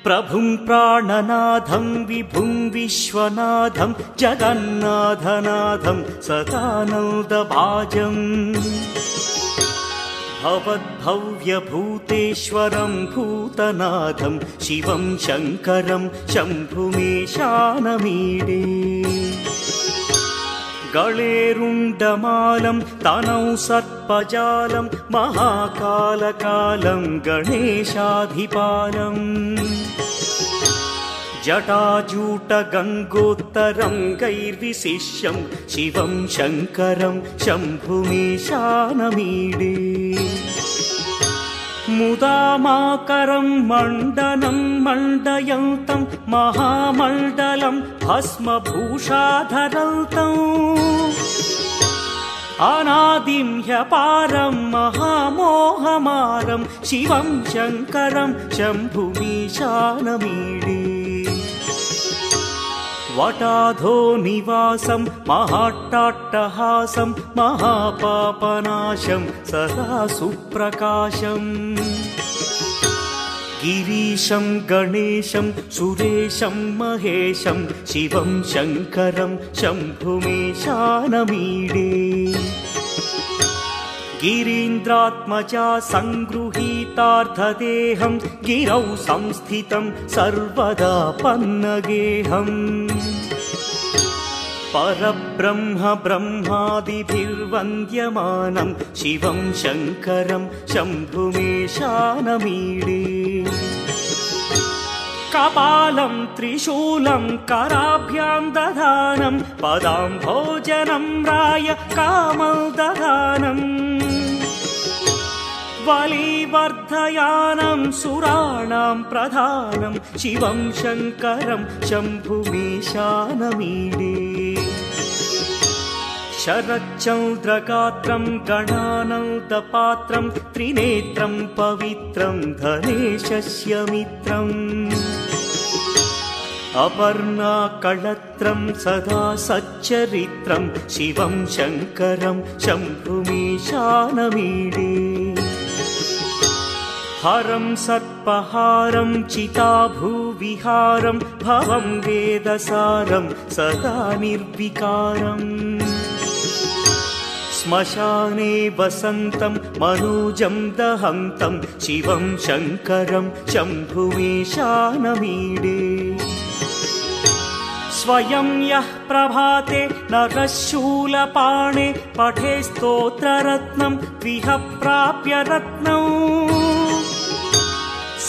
प्रभुं प्राणनाथं विभुं विश्वनाथं जगन्नाथनाथं सदानन्दभाजम् भवद्भव्यभूतेश्वरं भूतनाथं शिवं शङ्करं शम्भुमीशानमीडे गळेरुण्डमालं तनौ सर्पजालं महाकालकालं गणेशाधिपालम् जटाजूटगङ्गोत्तरं गैर्विशिष्यं शिवं शङ्करं शम्भुमीशानमीडे मुदामाकरं मण्डनं मण्डयन्तं महामण्डलं भस्मभूषाधरन्तम् अनादिं ह्यपारं महामोहमारं शिवं शङ्करं शम्भुमीशानमीडे वटाधो निवासं महाट्टाट्टहासं महापापनाशं सदा सुप्रकाशम् गिरीशं गणेशं सुरेशं महेशं शिवं शङ्करं शम्भुमीशानमीडे गिरीन्द्रात्मजा सङ्गृहीतार्थदेहं गिरौ संस्थितं सर्वदा पन्नगेहम् परब्रह्म ब्रह्मादिभिर्वन्द्यमानं शिवं शङ्करं शम्भुमीशानमीडे कपालं त्रिशूलं कराभ्यां दधानं पदाम्भोजनं राय कामदधानम् बलिवर्धयानं सुराणां प्रधानं शिवं शङ्करं शम्भुमीशानमीडे शरच्चन्द्रगात्रं गणानन्दपात्रं त्रिनेत्रं पवित्रं धनेशस्य मित्रम् अपर्णाकळत्रं सदा सच्चरित्रं शिवं शङ्करं शम्भुमीशानमीडे हरं सर्पहारं चिताभूविहारं भवं वेदसारं सदा निर्विकारम् श्मशाने वसन्तं मनोजं दहन्तं शिवं शङ्करं शम्भुमीशानमीडे स्वयं यः प्रभाते नरः शूलपाणे पठे स्तोत्ररत्नं द्विह प्राप्य रत्नम्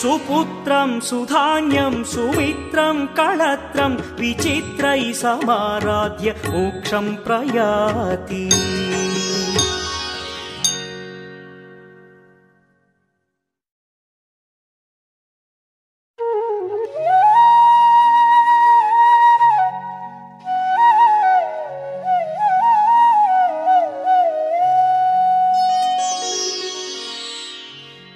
सुपुत्रं सुधान्यं सुमित्रं कळत्रं विचित्रैः समाराध्य मोक्षं प्रयाति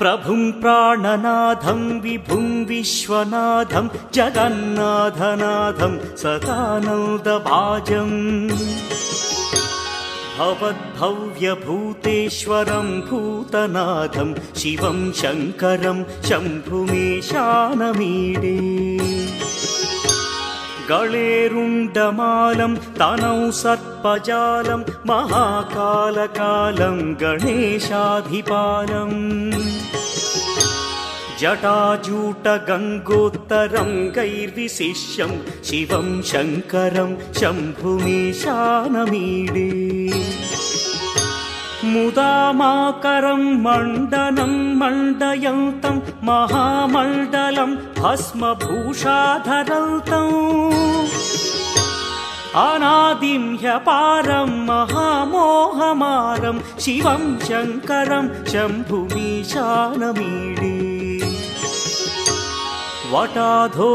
प्रभुं प्राणनाथं विभुं विश्वनाथं जगन्नाथनाथं सदानन्दभाजम् भवद्भव्यभूतेश्वरं भूतनाथं शिवं शङ्करं शम्भुमीशानमीडे गळेरुण्डमालं तनौ सर्पजालं महाकालकालं गणेशाधिपालम् जटाजूटगङ्गोत्तरं गैर्विशिष्यं शिवं शङ्करं शम्भुमीशानमीडे मुदामाकरं मण्डनं मण्डयन्तं महामण्डलं भस्मभूषाधरन्तम् अनादिं ह्यपारं महामोहमारं शिवं शङ्करं शम्भुमीशानमीडे वटाधो